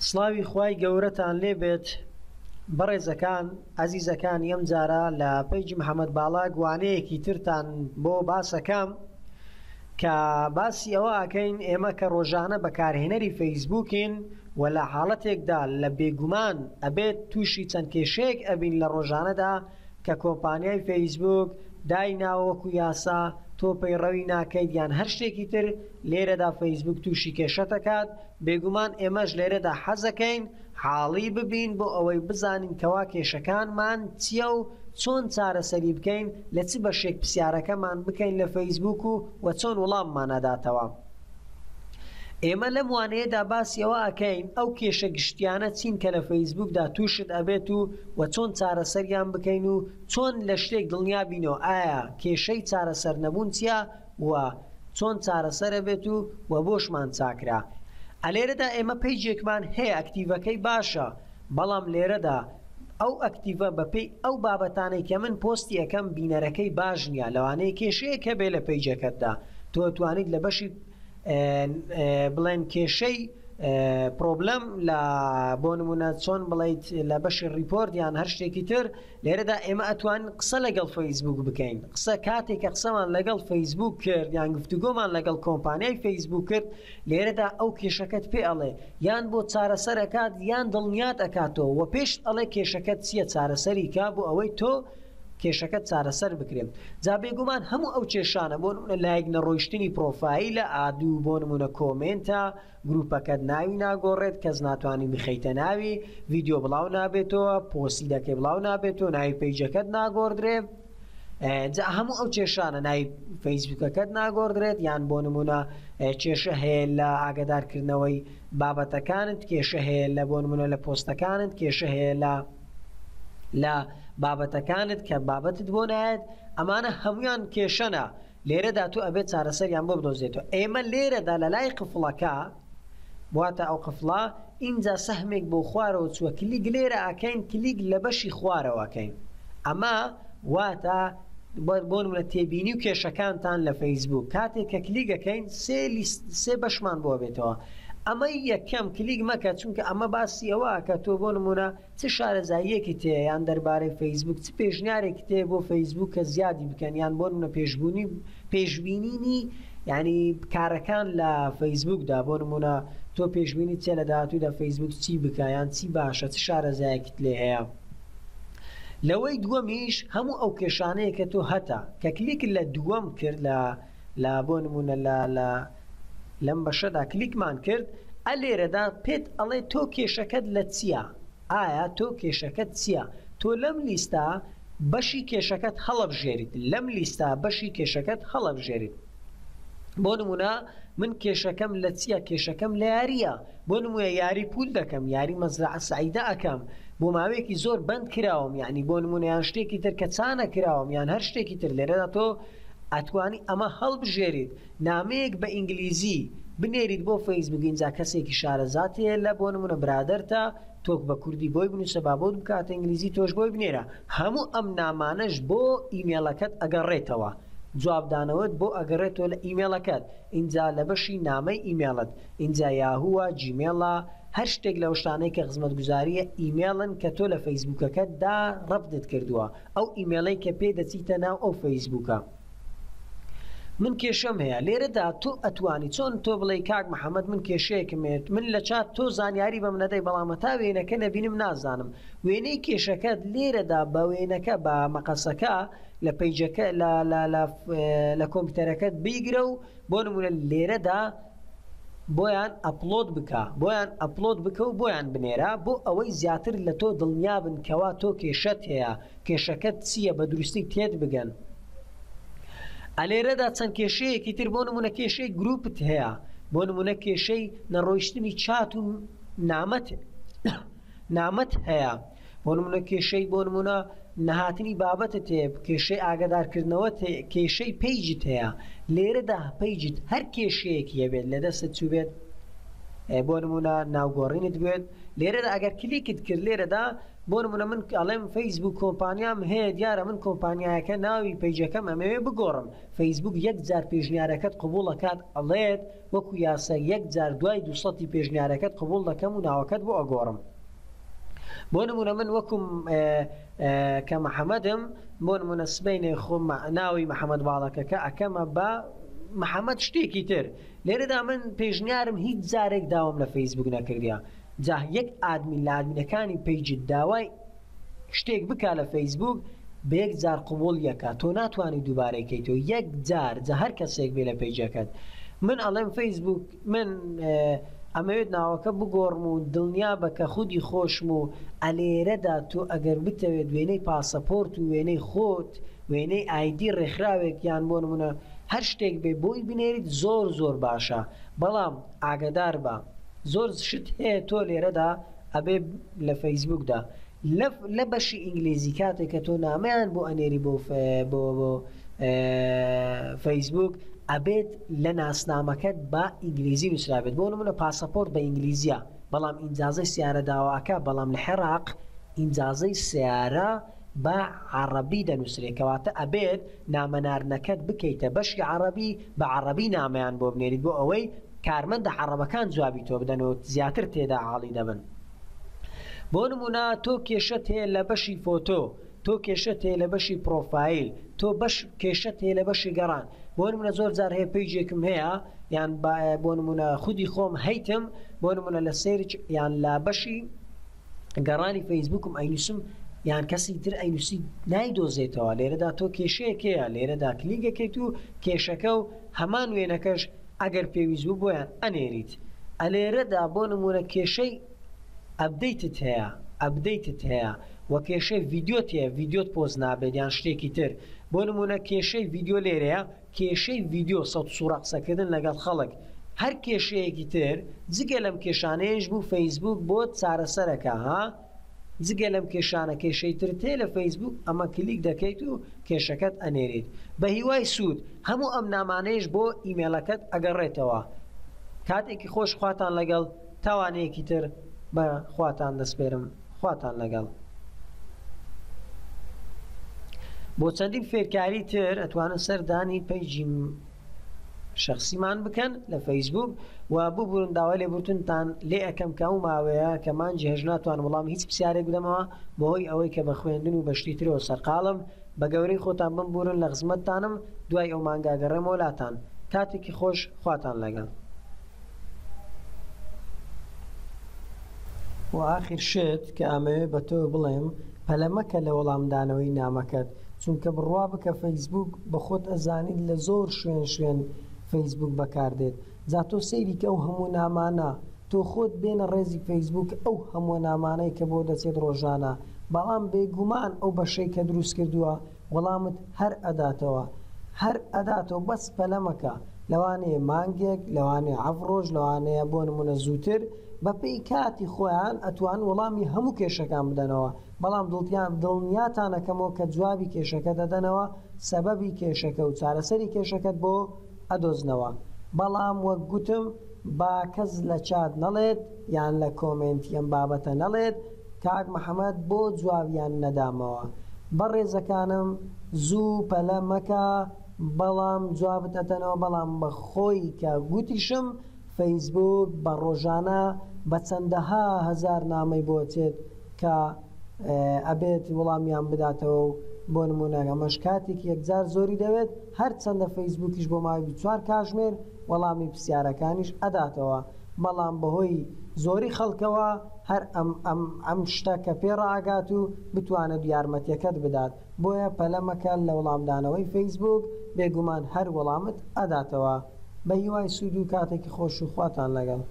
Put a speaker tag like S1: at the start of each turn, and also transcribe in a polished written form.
S1: سڵاوی خوای گەورەتان لێبێت بەڕێزەکان ئەزیزەکان یەم جارە لە پەیجی محەممەد باڵا گوانەیەکی ترتان بۆ باسەکەم کە باسی ئەوە ئەکەین ئێمە کە ڕۆژانە بەکارهێنەری فەیسبووکین و لە حاڵەتێکدا لە بێگومان ئەبێت تووشی چەند کێشەیەک ئەبین لە ڕۆژانەدا کە کۆمپانیای فەیسبووک دایناوەکو یاسا تۆ پەیڕەوی ناکەیت یان هەر شتێکی تر لێرەدا فەیسبووک تووشی کێشە دەکات. بێگومان ئێمەش لێرەدا حەزەکەین حاڵی ببین بۆ ئەوەی بزانین کەوا کێشەکانمان چییە و چۆن چارەسەری بکەین لە چ بەشێک پرسیارەکەمان بکەین لە فەیسبووک و چۆن وەڵاممانەداتەوە. ئێمە لەم وانەیەدا باسی ئەوە ئەکەین ئەو کێشە گشتیانە چین کە لە فەیسبووکدا تووشت ئەبێت و چۆن چارەسەریان بکەین و چۆن لە شتێک دڵنیا بینەوە ئایا کێشەی چارەسەر نەبوون چییە و چۆن چارەسەر ئەبێت و بۆشمان چاکرا. ئەلێرەدا ئێمە پەیجێکمان هەیە ئەکتیڤەکەی باشە، بەڵام لێرەدا ئەو ئەکتیڤە بەپێی ئەو بابەتانەی کە من پۆستی ئەەکەم بینەرەکەی باش نییە، لەوانەیە کێشەیە کە بێ لە پەیجەکەتدا تۆ توانیت لە بەشی بڵێن کێشەی پرۆبلەم لە بۆ نمونە چۆن بڵیت لە بەشی ریپۆرت یان هەر شتێکی تر لێرەدا ئێمە ئەتوانین قسە لەگەڵ فەیسبووک بکەین. قسە کاتێک کە قسەمان لەگەڵ فەیسبووک کرد یان گفتوگۆمان لەگەڵ کۆمپانیای فەیسبووک کرد لێرەدا ئەو کێشەکەت پێ ئەڵێ یان بۆ چارەسەر ئەکات یان دڵنیات ئەکاتەوە و پێش ئەڵێ کێشەکەت چییە چارەسەری کا بۆ ئەوەی تۆ کێشەکەت چارەسەر بکرێن. جا بێگومان هەموو ئەو کێشانە بۆ نمونە لایک نەڕۆیشتنی پرۆفایلە ئادوو بۆ نمونە کۆمنتە گروپەکەت ناوی ناگۆڕێت کەس ناتوانانی بخەیتە ناوی ڤیدیۆ بڵاو نابێتەوە پۆستی دەکەی بڵاو نابێتەوە ناوی پەیجەکەت ناگۆڕدرێ. جا هەموو ئەو کێشانە ناوی فەیسبووکەکەت ناگۆڕدرێت یان بۆ نمونە کێشە هەیە لە ئاگادارکردنەوەی بابەتەکانت، کێشە هەیە لە بۆ نمونە لە پۆستەکانت، کێشە هەیە لە بابەتەکانت کە بابەتت بۆ نایەت. ئەمانە هەمویان کێشەنە لێرەدا تو ئەبێت چارەسەریان بۆ بدۆزێتەوە. ئێمە لێرەدا لە لای قفڵەکە واتە ئەو قفڵە ئینجا سەهمێک بۆ خوارەوە چووە کلیک لێرە ئەکەین کلیک لە بەشی خوارەوەکەین. ئەمە واتە بۆ نمونە تێبینی و کێشەکانتان لە فەیسبووک کاتێک کە کلیگەکەین سێ بەشمان بۆ بێتەوە. ئەمە یەکەم کلیک مەکە چونکە ئەمە باسی ئەوە کە تۆ بۆ نمونە چ شارەزاییەکی تێ یان دەربارەی فەیسبووک چ پێشنیارێکی تێ بۆ فەیسبووک کە زیادی بکەن یان بۆ نمونە پێشبینینی ینی کارەکان لە فەیسبووکدا بۆ نمونە تۆ پێشبینی چێ لە داهاتوودا فەیسبووک چی بکە یان چی باشە چ شارەزایەکیت لێ هەیە. لەوەی دووەمیش هەموو ئەو کێشانەیە کە تۆ هەتا کە کلیک لە دووەم کرد لە بۆ نمونە لەم بەشەدا کلیکمان کرد ئەلێرەدا پێت ئەڵێ تۆ کێشەکەت لە چییە؟ ئایا تۆ کێشەکەت چییە؟ تۆ لەم لیستە بەشی کێشەکەت هەڵەبژێریت، لەم لیستە بەشی کێشەکەت هەڵەبژێریت. بۆ نمونە من کێشەکەم لە چییە؟ کێشەکەم لە یاریە. بۆ نمونە یاری پول دەکەم، یاری مەزرعە سەعیدە ئەەکەم، بۆ ماوەیەکی زۆر بەند کراوم، یعنی بۆ نمونە یان شتێکی تر کە چانە کراوم یان هەر شتێکی تر لێرەدا تۆ ئەتوانی ئەمە هەڵبژێریت. نامەیەک بە ئینگلیزی بنێریت بۆ فەیسبووک ئینجا کەسێکی شارەزاتەیە لە بۆ نمونە برادەرتە تۆک بە کوردی بۆی بنووسە با بۆت بکاتە ئینگلیزی تۆش بۆی بنێرە. هەموو ئەم نامانەش بۆ ئیمێلەکەت ئەگەڕێتەوە، جوابدانەوەت بۆ ئەگەڕێتەوە لە ئیمێلەکەت اینجا لە بەشی نامەی ئیمێڵت اینجا یاهووە جیمێڵە هەر شتێک لە شتانەی کە خزمەتگوزاریە ئیمێڵن کە تۆ لە فەیسبووکەکەتدا ڕەبدت کردووە ئەو ئیمێڵەی کە پێ دەچیتە ناو ئەو فەیسبووکە. من کێشەم هەیە لێرەدا تۆ ئەتوانی چۆن تۆ بڵێ کاک محەممەد من کێشەیەکمێت من لە چات تۆ زانیاری بە منەدەی بەڵامە تا وێنەکە نەبینم نازانم. وێنەی کێشەکەت لێرەدا بە وێنەکە بە مەقەسەکە لە پەیجەکە لە کۆمپیوتەرەکەت بیگرە و بۆ نمونە لێرەدا بۆیان ئەپلۆد بکە و بۆیان بنێرە بۆ ئەوەی زیاتر لە تۆ دڵنیا بن کەوا تۆ کێشەت هەیە، کێشەکەت چییە بە دروستی تێت بگەن. ئەلێرەدا چەند کێشەیەکی تر بۆ نمونە کێشەی گروپت هەیە، بۆ نمونە کێشەی نەڕۆیشتنی چات و نامەت هەیە، بۆ نمونە کێشەی بۆ نمونە نەهاتنی بابەتت هەیە، کێشەی ئاگادارکردنەوەت هەیە، کێشەی پەیجت هەیە. لێرەدا پەیجت هەر کێشەیەکی هەبێت لە دەستت چوو بێت بۆ نمونە ناوگۆڕینت بێت لێرەدا ئەگەر کلیکت کرد لێرەدا بۆ نمونە من ئەڵێم فەیسبوک کۆمپانیام هەیە دیارە من کۆمپانیایەکە ناوی پەیجەکەم ئەمەوێ بگۆڕم فەیسبوک یەک جار پێشنیارەکەت قبول دەکات ئەڵێت وەکو یاسە یەک جار دوای 200 پێشنیارەکەت قبول دەکەم و ناوەکەت بۆ ئەگۆڕم بۆ نمونە من وەکوم کە محەممەدم بۆ نمونە سبەینێ خۆم ناوی محەممەد باڵەکەکە ئەەکەمە بە محەممەد شتێکی تر لێرەدا من پێشنیارم هیچ جارێک داوام لە فەیسبوک نەکردیا جا یەک ئادمین لە ئادمینەکانی پەیجت داوای شتێک بکا لە فەیسبوک بە یەک جار قبول یەکە تۆ ناتوانانی دووبارەکەیتەوە یەک جار جا هەر کەسێک بێ لە پەیجەکەت من ئەڵێم فەیسبوک من ئەمەوێت ناوەکە بگۆڕم و دڵنیا بکە خودی خۆشم و ئەلێرەدا تۆ ئەگەر بتەوێت وێنەی پاسەپۆرت و وێنەی خۆت وێنەی ئایدی ڕێکخراوێک یان بۆ نمونە هەر شتێک بێ بۆی بنێریت زۆر باشە بەڵام ئاگدار بە زۆر شت هەیە تۆ لێرەدا ئەبێ لە فەیسبوکدا لە بەشی ئینگلیزی کاتێک کە تۆ نامەیان بۆ ئەنێری بۆ فەیسبوک ئەبێت لە ناسنامەکەت بە ئینگلیزی نووسرابێت بۆ نمونە پاسەپۆرت بە ئینگلیزیە بەڵام ئینجازەی سیارە داواکە بەڵام لە عێراق ئینجازەی سیارە بە عەرەبی دەنووسرێت کەواتە ئەبێت نامەناردنەکەت بکەیتە بەشی عەرەبی بە عەرەبی نامەیان بۆ بنێریت بۆ ئەوەی کارمەندە عەرەبەکان جوابی تۆ بدەنەوە زیاتر تێدا عاڵی دەبن بۆ نمونە تۆ کێشەت هەیە لە بەشی فۆتۆ تۆ کێشەت هەیە لە بەشی پرۆفایل تۆ کێشەت هەیە لە بەشی گەڕان بۆ نمونە زۆر جار هەیە پەیجێکم هەیە یان بۆ نمونە خودی خۆم هەیتم بۆ نمونە لە سێرچ یان لە بەشی گەڕانی فەیسبوکم ئەینووسم یان کەسی تر ئەینووسی نایدۆزێتەوە لێرەدا تۆ کێشەیەکەیە لێرەدا کلیگەکەیت و کێشەکە و هەمان وێنەکەش ئەگەر پێویست بوو بۆیان ئەنێریت ئەلێرەدا بۆ نمونە کێشەی ئەبدەیتت هەیە وە کێشەی ڤیددیۆت هەیە ڤیددیۆت پۆز نابێت یان شتێکی تر بۆ نمونە کێشەی ڤیددیۆ لێرەیە کێشەی ڤیددیۆ سەد سوورە قسەکردن لەگەڵ خەڵک هەر کێشەیەکی تر جگە لەم کێشانەیەش بوو فەیسبوک بۆ چارەسەرەکە ها جگە لەم کێشانە کێشەی تر تێ لە فەیسبوک ئەمە کلیک دەکەیت و کێشەکەت ئەنێریت بە هیوای سوود هەموو ئەم نامانەیەش بۆ ئیمێلەکەت ئەگەڕێتەوە کاتێکی خۆش خواتان لەگەڵ تاوانەیەکی تر بە خواتان دەسپێرم خواتان لەگەڵ بۆ چەندین فێرکاری تر ئەتوانن سەردانی پەیجی شخصیمان بکەن لە فەیسبوک و ببوورن داوای لێبورتنتان لێ ئەەکەم کە ئەو ماوەیە کە مانجی هێژ ناتوان وەڵام هیچ پرسیارێک بدەمەوە بەهۆی ئەوەی کە بە خوێندن و بەشتی ترەوە سەرقاڵم بە گەورەی خۆتان بمبورن لە خزمەتتانم دوای ئەو مانگاگەڕێمە وڵاتان کاتێکی خۆش خواتان لەگەڵ و ئاخر شت کە ئەمەوێ بە تۆ بڵێم پەلەمەکە لە وەڵامدانەوەی نامەکەت چونکە بڕوا بکە فەیسبوک بە خۆت ئەزانیت لە زۆر شوێن فەیسبوک بەکاردێت جا تۆ سەیریکە ئەو هەموو نامانە تۆ خۆت بێنە ڕێزی فەیسبوک ئەو هەموو نامانەی کە بۆ دەچێت ڕۆژانە بەڵام بێگومان ئەو بەشەی کە دروست کردووە وەڵامت هەر ئەداتەوە بەس پەلەمەکە لەوانەیە مانگێک لەوانەیە ڕۆژ لەوانەیە بۆ نمونە زووتر بە پێی کاتی خۆیان ئەتوان وەڵامی هەموو کێشەکان بدەنەوە بەڵام دڵنیاتانەکەمەوە کە جوابی کێشەکە دەدەنەوە سەبەبی کێشەکە و چارەسەری کێشەکەت بۆ ئەدۆزنەوە بەڵام وەک گوتم با کەس لە چات نەڵێت یان لە کۆمنتی ئەم بابەتە نەڵێت کاک محەممەد بۆ جوابیان نەدامەوە بەڕێزەکانم زوو پەلە مەکە بەڵام جوابت ئەدەنەوە بەڵام بە خۆی کە گوتیشم فەیسبوک بە ڕۆژانە بە چەندەها هەزار نامەی بۆچێت کە ئەبێت وەڵامیان بداتەوە و بۆ نمونە ئەمەش کاتێک یەکجار زۆری دەوێت هەر چەندە فەیسبوکیش بۆ ماوەی 4 کاتژمێر وەڵامی پرسیارەکانیش ئەداتەوە بەڵام بەهۆی زۆری خەڵکەوە هەر ئەم شتە کە پێڕائگات و بتوانێت یارمەتیەکەت بدات بۆیە پەلەمەکە لە وەڵامدانەوەی فەیسبوک بێگومان هەر وەڵامت ئەداتەوە بە هیوای سوود و کاتێکی خۆش و خواتان لەگەڵ